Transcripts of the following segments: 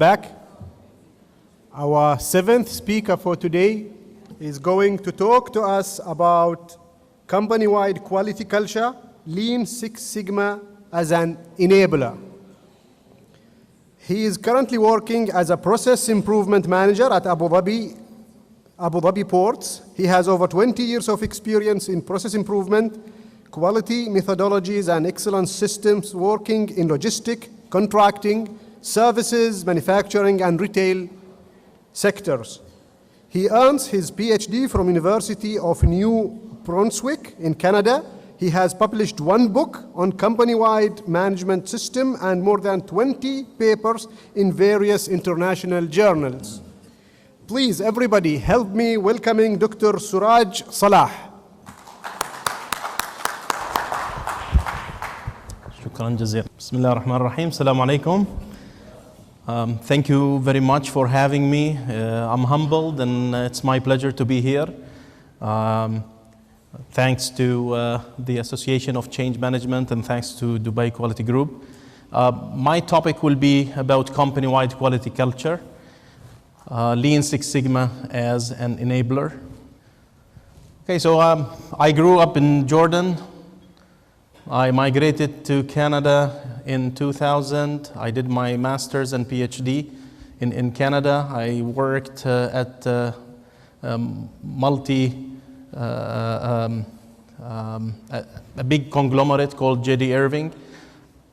Back. Our seventh speaker for today is going to talk to us about company-wide quality culture, Lean Six Sigma as an enabler. He is currently working as a process improvement manager at Abu Dhabi Ports. He has over 20 years of experience in process improvement, quality methodologies, and excellence systems, working in logistic, contracting, services, manufacturing, and retail sectors. He earns his PhD from University of New Brunswick in Canada. He has published one book on company-wide management system and more than 20 papers in various international journals. Please, everybody, help me welcoming Dr. Souraj Salah. Shukran jazeer. Bismillah ar-Rahman ar-Rahim. Assalamu alaikum. Thank you very much for having me. I'm humbled and it's my pleasure to be here. Thanks to the Association of Change Management and thanks to Dubai Quality Group. My topic will be about company-wide quality culture, Lean Six Sigma as an enabler. Okay, so I grew up in Jordan. I migrated to Canada in 2000. I did my master's and PhD in Canada. I worked at a big conglomerate called J.D. Irving.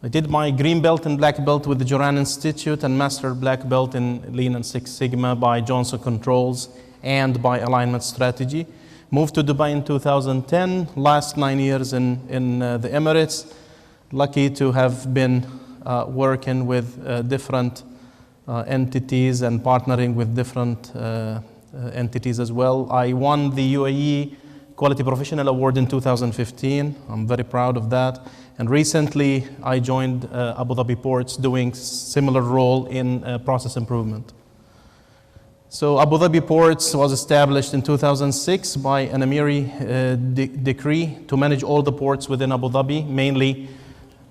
I did my green belt and black belt with the Joran Institute and master black belt in Lean and Six Sigma by Johnson Controls and by Alignment Strategy. Moved to Dubai in 2010, last 9 years in the Emirates. Lucky to have been working with different entities and partnering with different entities as well. I won the UAE Quality Professional Award in 2015. I'm very proud of that. And recently I joined Abu Dhabi Ports doing similar role in process improvement. So Abu Dhabi Ports was established in 2006 by an Emiri decree to manage all the ports within Abu Dhabi, mainly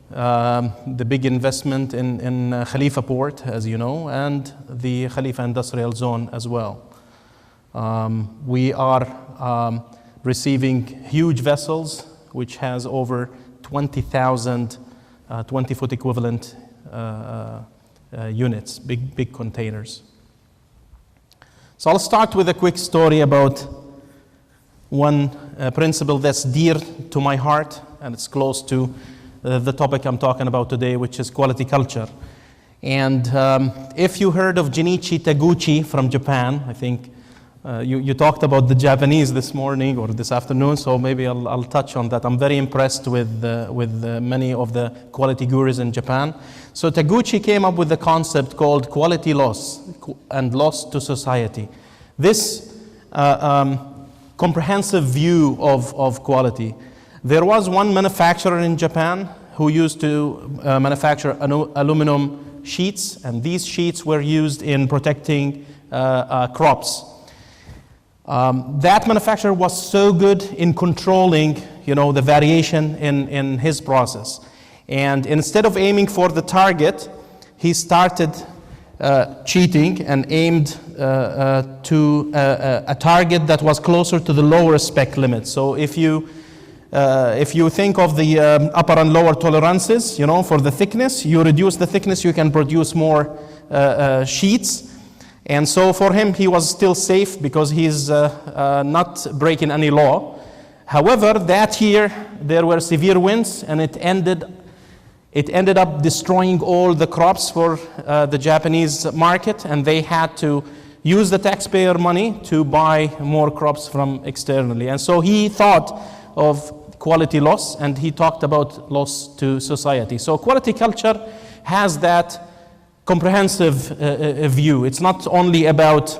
the big investment in Khalifa Port, as you know, and the Khalifa Industrial Zone as well. We are receiving huge vessels, which has over 20,000 20-foot equivalent units, big containers. So I'll start with a quick story about one principle that's dear to my heart, and it's close to the topic I'm talking about today, which is quality culture. And if you heard of Junichi Taguchi from Japan, I think you talked about the Japanese this morning or this afternoon, so maybe I'll touch on that. I'm very impressed with many of the quality gurus in Japan. So Taguchi came up with the concept called quality loss and loss to society. This comprehensive view of quality. There was one manufacturer in Japan who used to manufacture aluminum sheets, and these sheets were used in protecting crops. That manufacturer was so good in controlling, the variation in his process. And instead of aiming for the target, he started cheating and aimed to a target that was closer to the lower spec limit. So if you think of the upper and lower tolerances, for the thickness, you reduce the thickness, you can produce more sheets. And so for him, he was still safe because he's not breaking any law. However, that year, there were severe winds, and it ended up destroying all the crops for the Japanese market, and they had to use the taxpayer money to buy more crops from externally. And so he thought of quality loss, and he talked about loss to society. So quality culture has that comprehensive view. It's not only about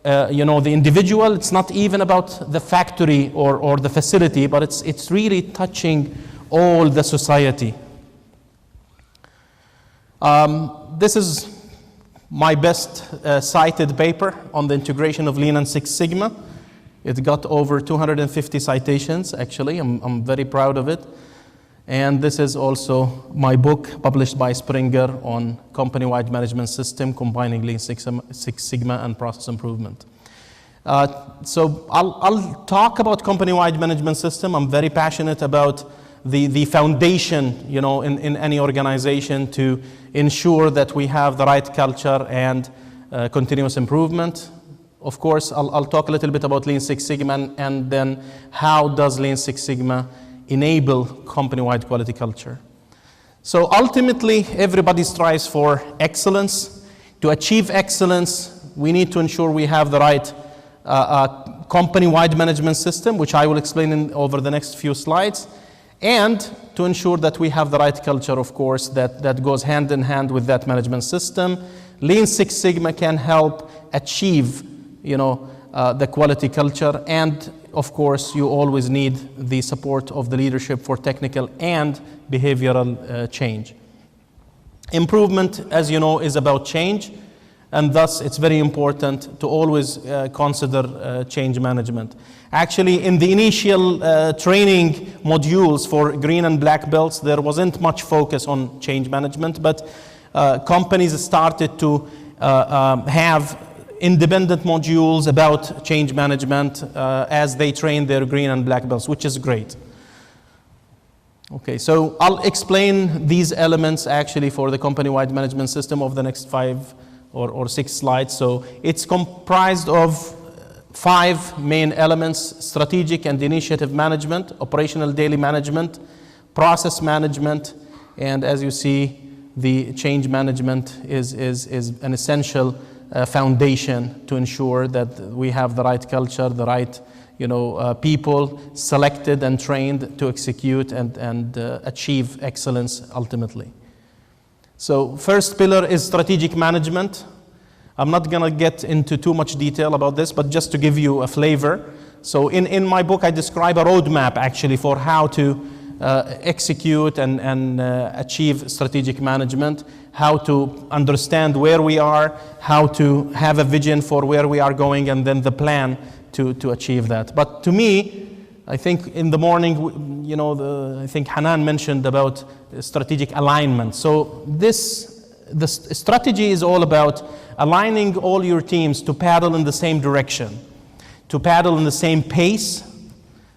the individual, it's not even about the factory or the facility, but it's really touching all the society. This is my best cited paper on the integration of Lean and Six Sigma. It got over 250 citations, actually. I'm very proud of it. And this is also my book published by Springer on company-wide management system, combining Lean Six Sigma and process improvement. So I'll talk about company-wide management system. I'm very passionate about the foundation, in any organization to ensure that we have the right culture and continuous improvement. Of course, I'll talk a little bit about Lean Six Sigma and then how does Lean Six Sigma enable company-wide quality culture. So ultimately, everybody strives for excellence. To achieve excellence, we need to ensure we have the right company-wide management system, which I will explain over the next few slides, and to ensure that we have the right culture, of course, that goes hand in hand with that management system. Lean Six Sigma can help achieve, the quality culture, and of course, you always need the support of the leadership for technical and behavioral change. Improvement, as you know, is about change, and thus it's very important to always consider change management. Actually, in the initial training modules for green and black belts, there wasn't much focus on change management, but companies started to have independent modules about change management as they train their green and black belts, which is great. Okay, so I'll explain these elements actually for the company-wide management system over the next 5 or 6 slides. So it's comprised of 5 main elements: strategic and initiative management, operational daily management, process management, and as you see, the change management is an essential foundation to ensure that we have the right culture, the right people selected and trained to execute and achieve excellence ultimately. So first pillar is strategic management. I'm not going to get into too much detail about this, but just to give you a flavor. So in my book, I describe a roadmap actually for how to execute and achieve strategic management, how to understand where we are, how to have a vision for where we are going, and then the plan to achieve that. But to me, I think in the morning, I think Hanan mentioned about strategic alignment. So the strategy is all about aligning all your teams to paddle in the same direction, to paddle in the same pace,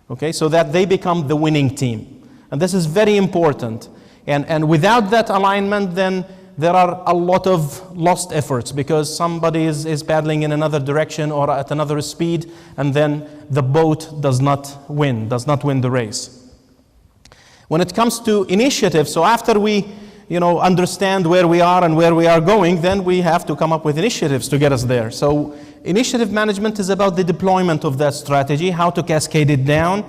okay, so that they become the winning team. And this is very important. And without that alignment, then there are a lot of lost efforts because somebody is paddling in another direction or at another speed, and then the boat does not win the race. When it comes to initiative, so after we understand where we are and where we are going, then we have to come up with initiatives to get us there. So initiative management is about the deployment of that strategy, how to cascade it down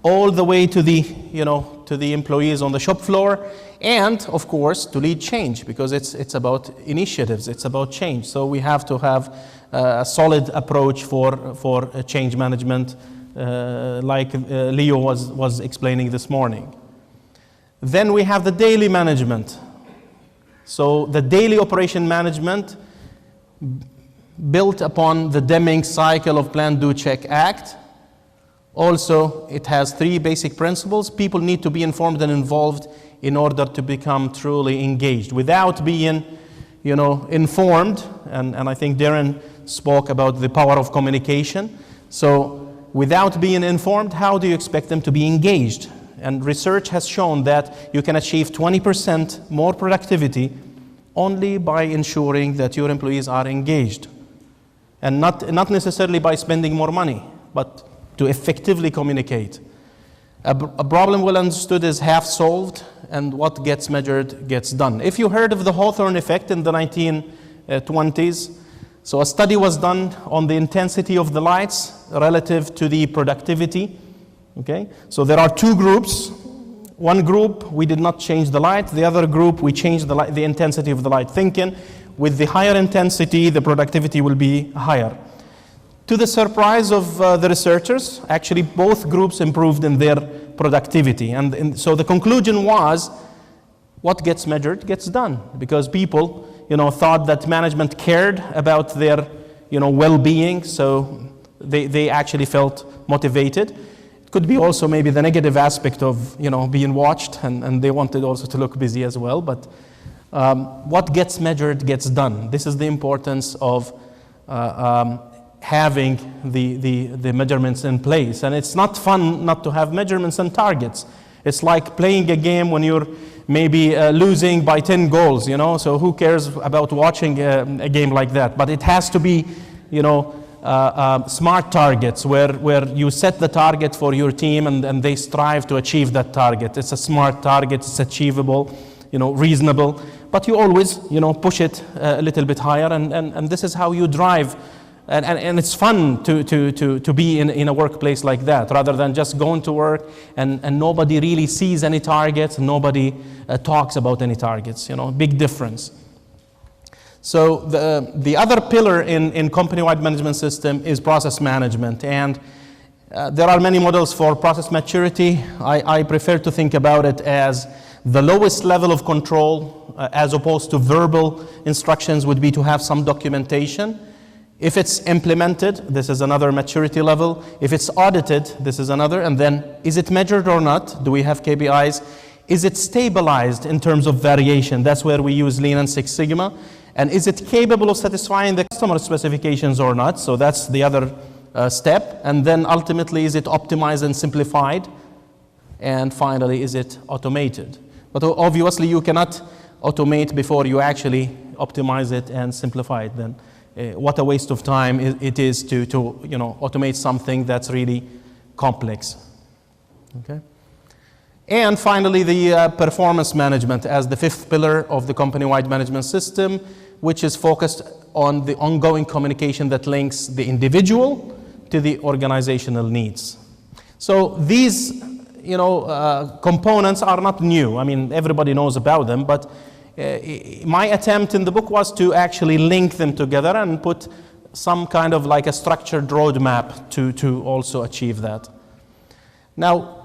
all the way to the employees on the shop floor, and of course to lead change, because it's about initiatives, it's about change. So we have to have a solid approach for change management, like Leo was explaining this morning. Then we have the daily management. So the daily operation management built upon the Deming cycle of Plan, Do, Check, Act. Also, it has 3 basic principles. People need to be informed and involved in order to become truly engaged. Without being, informed, and I think Darren spoke about the power of communication. So without being informed, how do you expect them to be engaged? And research has shown that you can achieve 20% more productivity only by ensuring that your employees are engaged. And not necessarily by spending more money, but to effectively communicate. A problem well understood is half solved, and what gets measured gets done. If you heard of the Hawthorne effect in the 1920s, so a study was done on the intensity of the lights relative to the productivity. Okay, so there are 2 groups. One group, we did not change the light. The other group, we changed the intensity of the light, thinking with the higher intensity, the productivity will be higher. To the surprise of the researchers, actually both groups improved in their productivity. And so the conclusion was, what gets measured gets done, because people, thought that management cared about their, well-being, so they actually felt motivated. Could be also maybe the negative aspect of being watched, and they wanted also to look busy as well. But what gets measured gets done. This is the importance of having the measurements in place. And it's not fun not to have measurements and targets. It's like playing a game when you're maybe losing by 10 goals, so who cares about watching a game like that? But it has to be, smart targets where you set the target for your team and they strive to achieve that target. It's a smart target, it's achievable, reasonable, but you always, push it a little bit higher, and this is how you drive. And it's fun to be in a workplace like that, rather than just going to work and nobody really sees any targets, nobody talks about any targets, big difference. So the other pillar in company-wide management system is process management. And there are many models for process maturity. I prefer to think about it as the lowest level of control, as opposed to verbal instructions, would be to have some documentation. If it's implemented, this is another maturity level. If it's audited, this is another. And then, is it measured or not? Do we have KPIs? Is it stabilized in terms of variation? That's where we use Lean and Six Sigma. And is it capable of satisfying the customer specifications or not? So that's the other step. And then ultimately, is it optimized and simplified? And finally, is it automated? But obviously, you cannot automate before you actually optimize it and simplify it. Then what a waste of time it is to automate something that's really complex. Okay. And finally, the performance management as the fifth pillar of the company-wide management system, which is focused on the ongoing communication that links the individual to the organizational needs. So these components are not new. I mean, everybody knows about them, but my attempt in the book was to actually link them together and put some kind of like a structured roadmap to also achieve that. Now,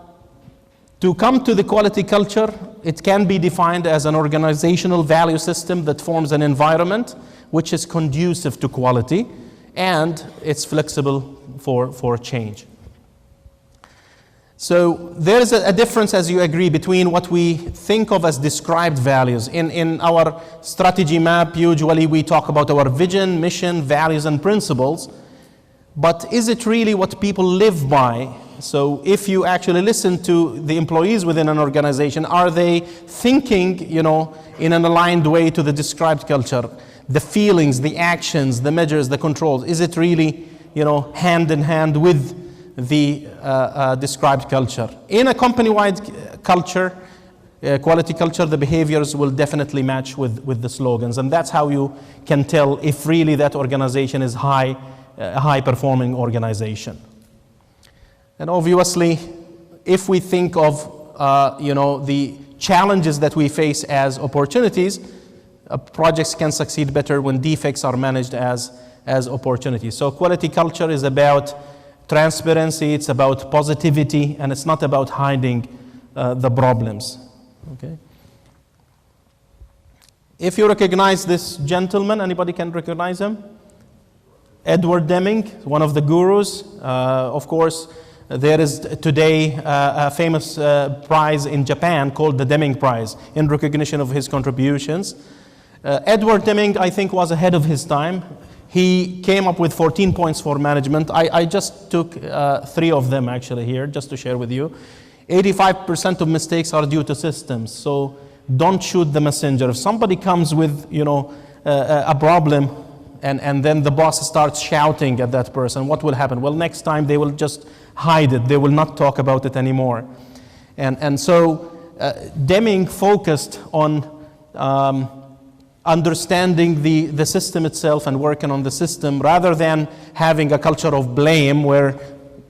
to come to the quality culture, it can be defined as an organizational value system that forms an environment which is conducive to quality and it's flexible for change. So there's a difference, as you agree, between what we think of as described values. In our strategy map, usually we talk about our vision, mission, values, and principles. But is it really what people live by? So if you actually listen to the employees within an organization, are they thinking, in an aligned way to the described culture? The feelings, the actions, the measures, the controls, is it really, hand in hand with the described culture? In a company-wide culture, quality culture, the behaviors will definitely match with the slogans, and that's how you can tell if really that organization is a high-performing organization. And obviously, if we think of the challenges that we face as opportunities, projects can succeed better when defects are managed as opportunities. So quality culture is about transparency, it's about positivity, and it's not about hiding the problems. Okay. If you recognize this gentleman, anybody can recognize him? Edward Deming, one of the gurus. Of course, there is today a famous prize in Japan called the Deming Prize in recognition of his contributions. Edward Deming, I think, was ahead of his time. He came up with 14 points for management. I just took 3 of them actually here, just to share with you. 85% of mistakes are due to systems, so don't shoot the messenger. If somebody comes with, a problem, and then the boss starts shouting at that person, what will happen? Well, next time they will just hide it. They will not talk about it anymore. And so Deming focused on understanding the system itself and working on the system rather than having a culture of blame where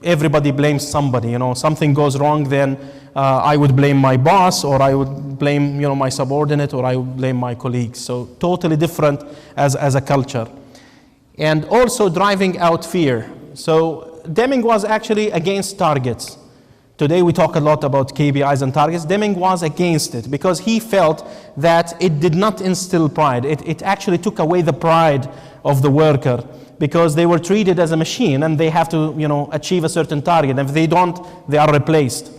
everybody blames somebody. Something goes wrong, then I would blame my boss, or I would blame my subordinate, or I would blame my colleagues. So totally different as a culture. And also driving out fear. So Deming was actually against targets. Today we talk a lot about KPIs and targets. Deming was against it because he felt that it did not instill pride. It actually took away the pride of the worker because they were treated as a machine and they have to, achieve a certain target. And if they don't, they are replaced.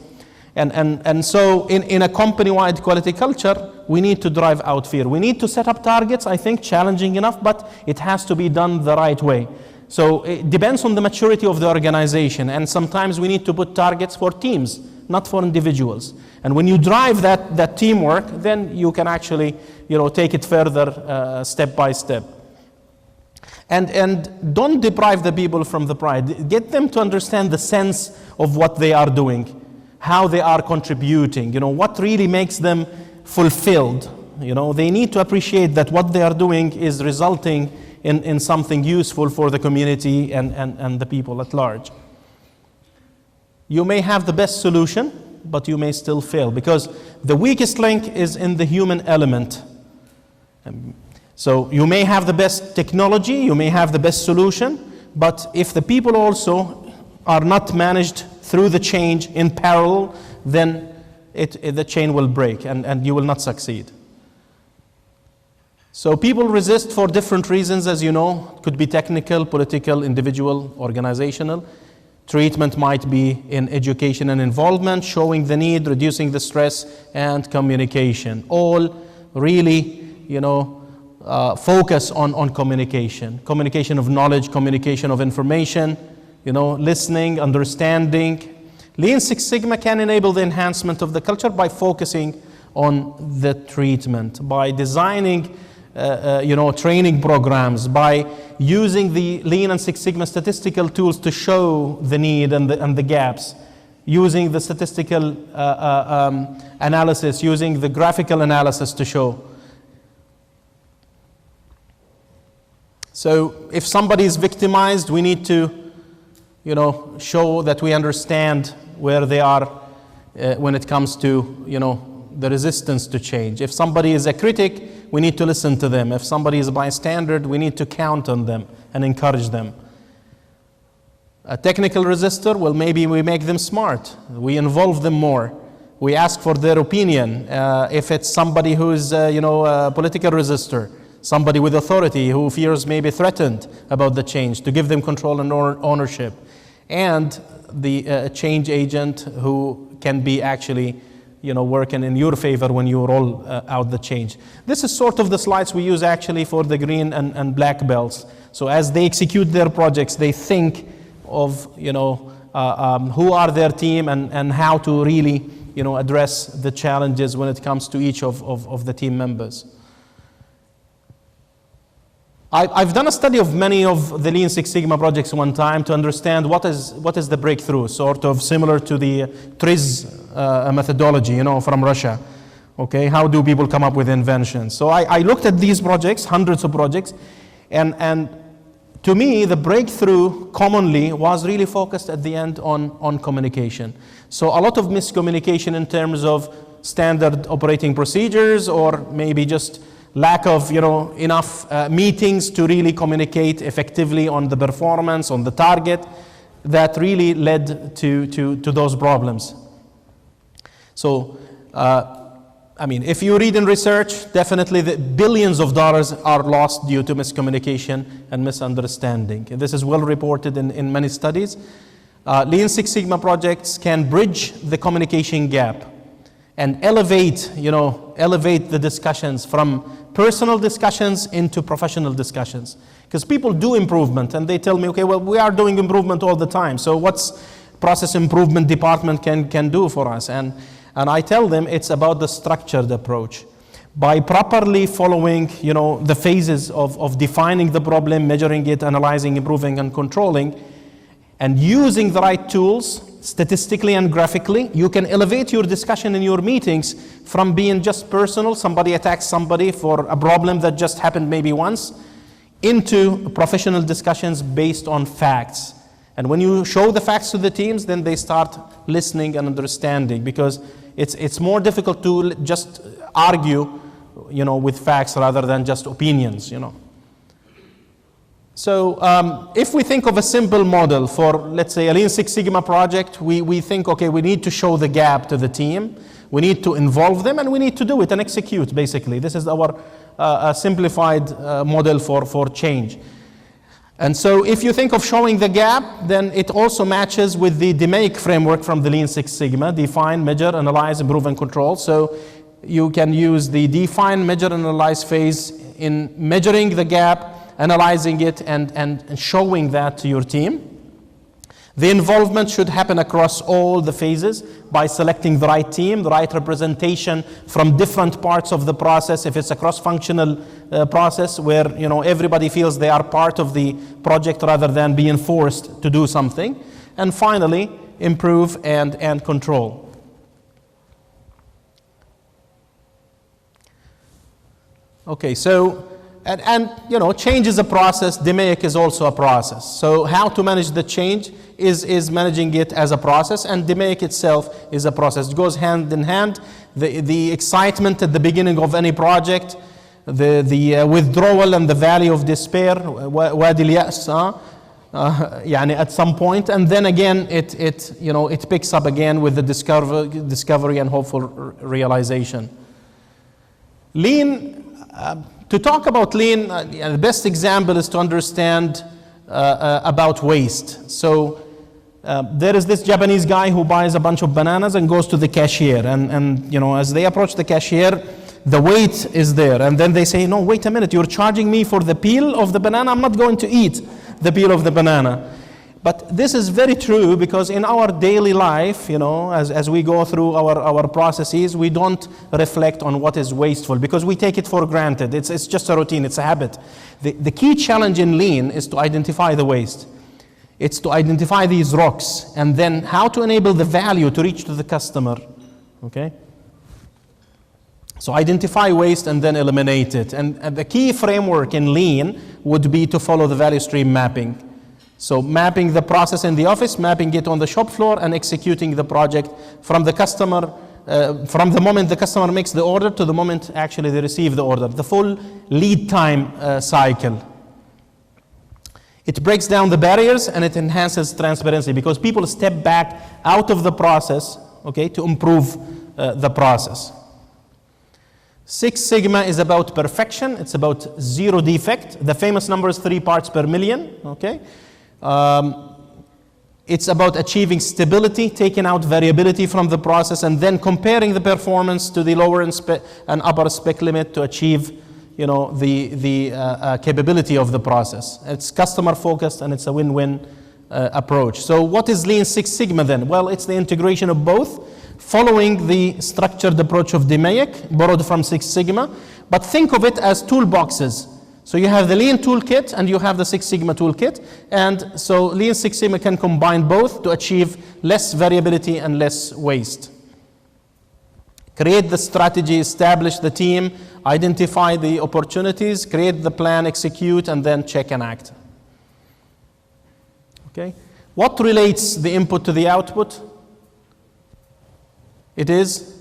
And so in a company-wide quality culture, we need to drive out fear. We need to set up targets, I think, challenging enough, but it has to be done the right way. So it depends on the maturity of the organization. And sometimes we need to put targets for teams, not for individuals. And when you drive that teamwork, then you can actually, take it further step by step. And don't deprive the people from the pride. Get them to understand the sense of what they are doing, how they are contributing, what really makes them fulfilled. They need to appreciate that what they are doing is resulting in something useful for the community and the people at large. You may have the best solution, but you may still fail, because the weakest link is in the human element. So you may have the best technology, you may have the best solution, but if the people also are not managed through the change in parallel, then the chain will break and you will not succeed. So people resist for different reasons, as you know. It could be technical, political, individual, organizational. Treatment might be in education and involvement, showing the need, reducing the stress, and communication. All really, focus on communication. Communication of knowledge, communication of information, listening, understanding. Lean Six Sigma can enable the enhancement of the culture by focusing on the treatment, by designing training programs, by using the Lean and Six Sigma statistical tools to show the need and the gaps, using the statistical analysis, using the graphical analysis to show. So if somebody is victimized, we need to, show that we understand where they are when it comes to, the resistance to change. If somebody is a critic, we need to listen to them. If somebody is a bystander, we need to count on them and encourage them. A technical resistor, well, maybe we make them smart. We involve them more. We ask for their opinion. If it's somebody who is, a political resistor, somebody with authority who feels maybe threatened about the change, to give them control and ownership. And the change agent who can be actually working in your favor when you roll out the change. This is sort of the slides we use actually for the green and black belts. So as they execute their projects, they think of, who are their team and how to really, address the challenges when it comes to each of the team members. I've done a study of many of the Lean Six Sigma projects one time to understand what is the breakthrough, sort of similar to the TRIZ methodology, from Russia. Okay, how do people come up with inventions? So I looked at these projects, hundreds of projects, and to me, the breakthrough commonly was really focused at the end on communication. So a lot of miscommunication in terms of standard operating procedures, or maybe just lack of enough meetings to really communicate effectively on the performance, on the target, that really led to those problems. So if you read in research, definitely the billions of dollars are lost due to miscommunication and misunderstanding. This is well reported in many studies. Lean Six Sigma projects can bridge the communication gap and elevate the discussions from personal discussions into professional discussions. Because people do improvement and they tell me, okay, well, we are doing improvement all the time. So what's process improvement department can do for us? And I tell them it's about the structured approach. By properly following, the phases of defining the problem, measuring it, analyzing, improving, and controlling, and using the right tools, statistically and graphically, you can elevate your discussion in your meetings from being just personal, somebody attacks somebody for a problem that just happened maybe once, into professional discussions based on facts. And when you show the facts to the teams, then they start listening and understanding, because it's more difficult to just argue, with facts rather than just opinions, So if we think of a simple model for, let's say, a Lean Six Sigma project, we think, okay, we need to show the gap to the team, we need to involve them, and we need to do it and execute, basically. This is our simplified model for change. And so if you think of showing the gap, then it also matches with the DMAIC framework from the Lean Six Sigma: define, measure, analyze, improve, and control. So you can use the define, measure, analyze phase in measuring the gap, analyzing it, and showing that to your team. The involvement should happen across all the phases by selecting the right team, the right representation from different parts of the process. If it's a cross-functional process where everybody feels they are part of the project rather than being forced to do something. And finally, improve and control. Okay, so change is a process. DMAIC is also a process. So how to manage the change is managing it as a process, and DMAIC itself is a process. It goes hand in hand. The excitement at the beginning of any project, the withdrawal and the valley of despair, wadi al-ya's, at some point, and then again it picks up again with the discovery and hopeful realization. Lean. To talk about lean, the best example is to understand about waste. So there is this Japanese guy who buys a bunch of bananas and goes to the cashier. And as they approach the cashier, the weight is there. And then they say, no, wait a minute, you're charging me for the peel of the banana? I'm not going to eat the peel of the banana. But this is very true because in our daily life, as we go through our processes, we don't reflect on what is wasteful because we take it for granted. It's just a routine, it's a habit. The key challenge in Lean is to identify the waste. It's to identify these rocks and then how to enable the value to reach to the customer, okay? So identify waste and then eliminate it. And the key framework in Lean would be to follow the value stream mapping. So mapping the process in the office, mapping it on the shop floor, and executing the project from the customer, from the moment the customer makes the order to the moment actually they receive the order, the full lead time cycle. It breaks down the barriers and it enhances transparency because people step back out of the process, okay, to improve the process. Six Sigma is about perfection. It's about zero defect. The famous number is 3 parts per million, okay? It's about achieving stability, taking out variability from the process, and then comparing the performance to the lower and upper spec limit to achieve, the capability of the process. It's customer focused and it's a win-win approach. So what is Lean Six Sigma then? Well, it's the integration of both, following the structured approach of DMAIC, borrowed from Six Sigma, but think of it as toolboxes. So you have the Lean toolkit and you have the Six Sigma toolkit. And so Lean Six Sigma can combine both to achieve less variability and less waste. Create the strategy, establish the team, identify the opportunities, create the plan, execute, and then check and act. Okay? What relates the input to the output? It is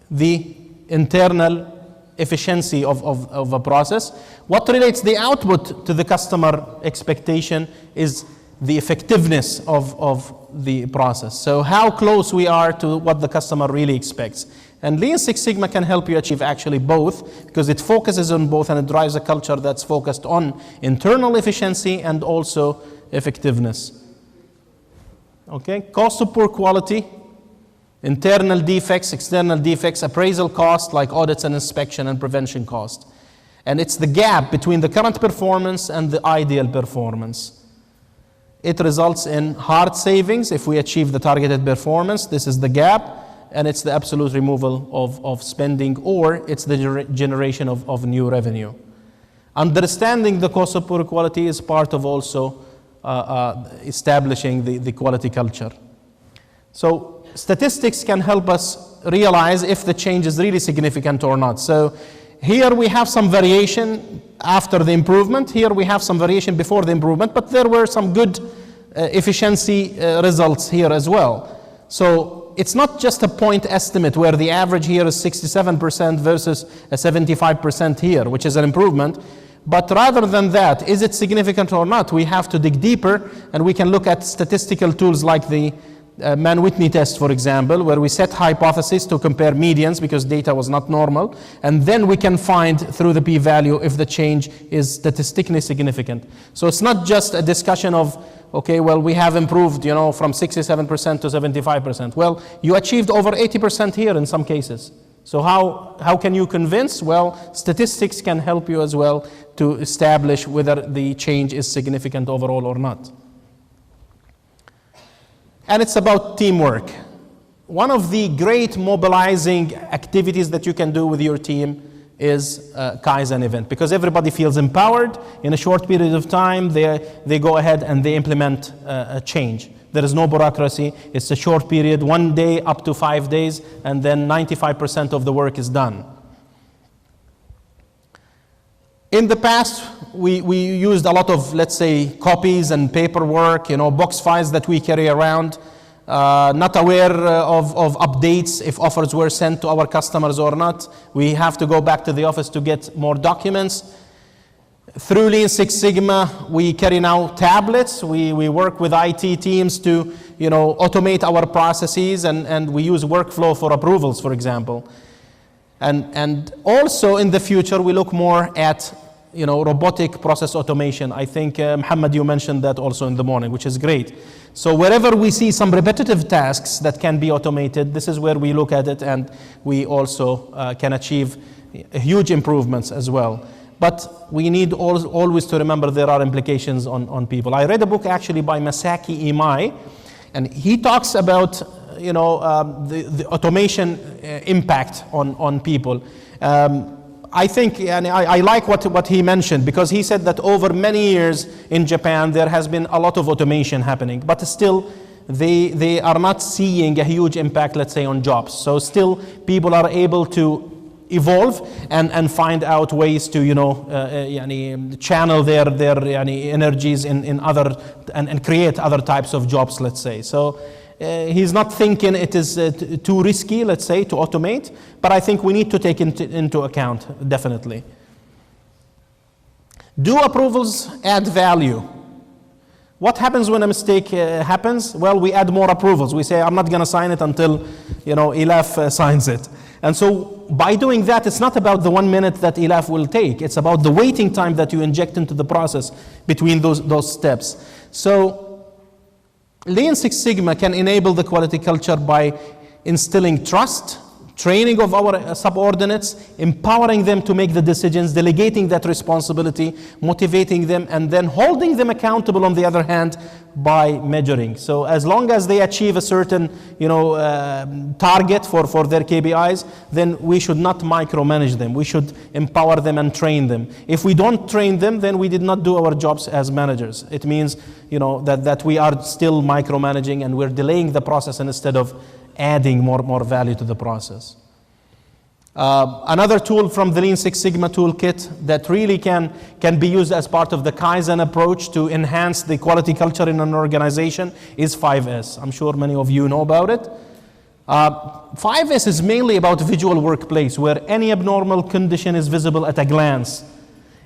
the internal efficiency of a process. What relates the output to the customer expectation is the effectiveness of the process. So how close we are to what the customer really expects. And Lean Six Sigma can help you achieve actually both because it focuses on both and it drives a culture that's focused on internal efficiency and also effectiveness. Okay, cost of poor quality, internal defects, external defects, appraisal cost like audits and inspection and prevention cost. And it's the gap between the current performance and the ideal performance. It results in hard savings if we achieve the targeted performance. This is the gap, and it's the absolute removal of spending, or it's the generation of new revenue. Understanding the cost of poor quality is part of also establishing the quality culture. So statistics can help us realize if the change is really significant or not. So here we have some variation after the improvement. Here we have some variation before the improvement, but there were some good efficiency results here as well. So it's not just a point estimate where the average here is 67% versus a 75% here, which is an improvement. But rather than that, is it significant or not? We have to dig deeper, and we can look at statistical tools like the Mann-Whitney test, for example, where we set hypotheses to compare medians because data was not normal, and then we can find through the p-value if the change is statistically significant. So it's not just a discussion of, okay, well, we have improved, from 67% to 75%. Well, you achieved over 80% here in some cases. So how can you convince? Well, statistics can help you as well to establish whether the change is significant overall or not. And it's about teamwork. One of the great mobilizing activities that you can do with your team is a Kaizen event, because everybody feels empowered. In a short period of time, they go ahead and they implement a change. There is no bureaucracy. It's a short period, 1 day up to 5 days, and then 95% of the work is done. In the past, we used a lot of, let's say, copies and paperwork, box files that we carry around, not aware of updates if offers were sent to our customers or not. We have to go back to the office to get more documents. Through Lean Six Sigma, we carry now tablets. We work with IT teams to automate our processes, and we use workflow for approvals, for example. And also in the future, we look more at robotic process automation. I think, Muhammad, you mentioned that also in the morning, which is great. So wherever we see some repetitive tasks that can be automated, this is where we look at it, and we also can achieve huge improvements as well. But we need always to remember there are implications on people. I read a book actually by Masaki Imai, and he talks about the automation impact on people. I think, and I like what he mentioned, because he said that over many years in Japan there has been a lot of automation happening, but still they are not seeing a huge impact, let's say, on jobs. So still people are able to evolve and find out ways to channel their energies in other and create other types of jobs, let's say. So he's not thinking it is too risky, let's say, to automate, but I think we need to take into account, definitely. Do approvals add value? What happens when a mistake happens? Well, we add more approvals. We say, I'm not going to sign it until Elaf signs it. And so by doing that, it's not about the 1 minute that Elaf will take. It's about the waiting time that you inject into the process between those steps. So Lean Six Sigma can enable the quality culture by instilling trust, training of our subordinates, empowering them to make the decisions, delegating that responsibility, motivating them, and then holding them accountable on the other hand by measuring. So as long as they achieve a certain target for their KPIs, then we should not micromanage them. We should empower them and train them. If we don't train them, then we did not do our jobs as managers. It means that we are still micromanaging and we're delaying the process instead of adding more value to the process. Another tool from the Lean Six Sigma toolkit that really can be used as part of the Kaizen approach to enhance the quality culture in an organization is 5S. I'm sure many of you know about it. 5S is mainly about visual workplace, where any abnormal condition is visible at a glance.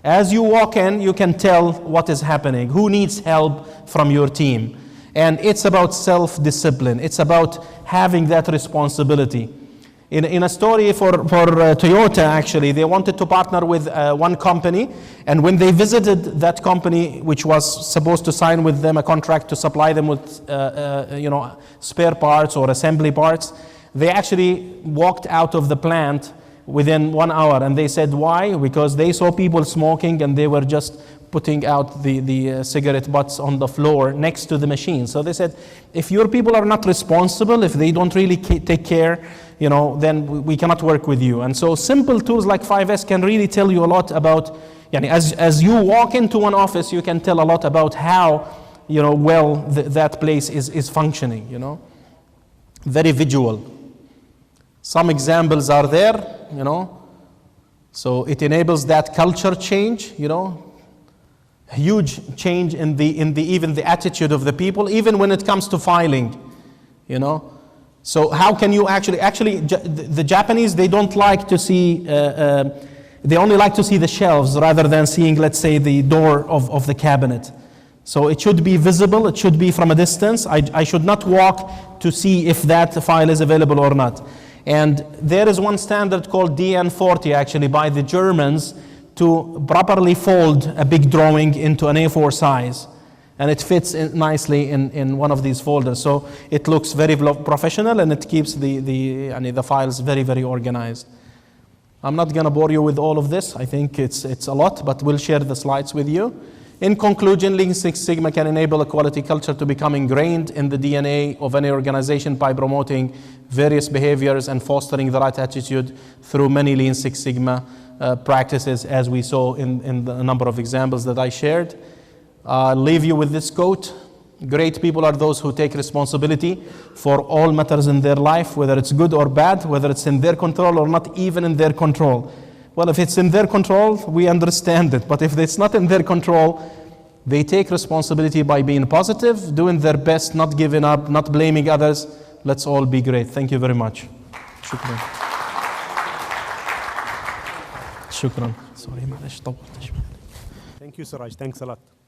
As you walk in, you can tell what is happening, who needs help from your team. And it's about self-discipline. It's about having that responsibility. In a story for Toyota, actually, they wanted to partner with one company, and when they visited that company, which was supposed to sign with them a contract to supply them with spare parts or assembly parts, they actually walked out of the plant within 1 hour, and they said why? Because they saw people smoking and they were just putting out the cigarette butts on the floor next to the machine. So they said, if your people are not responsible, if they don't really take care, then we cannot work with you. And so simple tools like 5S can really tell you a lot about, as you walk into one office, you can tell a lot about how, well that place is functioning, Very visual. Some examples are there, So it enables that culture change, huge change in even the attitude of the people, even when it comes to filing, So how can you actually the Japanese, they don't like to see, they only like to see the shelves rather than seeing, let's say, the door of the cabinet. So it should be visible, it should be from a distance. I should not walk to see if that file is available or not. And there is one standard called DN40 actually by the Germans to properly fold a big drawing into an A4 size. And it fits nicely in one of these folders. So it looks very professional and it keeps the files very, very organized. I'm not going to bore you with all of this. I think it's a lot, but we'll share the slides with you. In conclusion, Lean Six Sigma can enable a quality culture to become ingrained in the DNA of any organization by promoting various behaviors and fostering the right attitude through many Lean Six Sigma practices, as we saw in the number of examples that I shared. I'll leave you with this quote. Great people are those who take responsibility for all matters in their life, whether it's good or bad, whether it's in their control or not even in their control. Well, if it's in their control, we understand it. But if it's not in their control, they take responsibility by being positive, doing their best, not giving up, not blaming others. Let's all be great. Thank you very much. Shukran. Shukran. Sorry, معلش طولت شوي. Thank you, Souraj. Thanks a lot.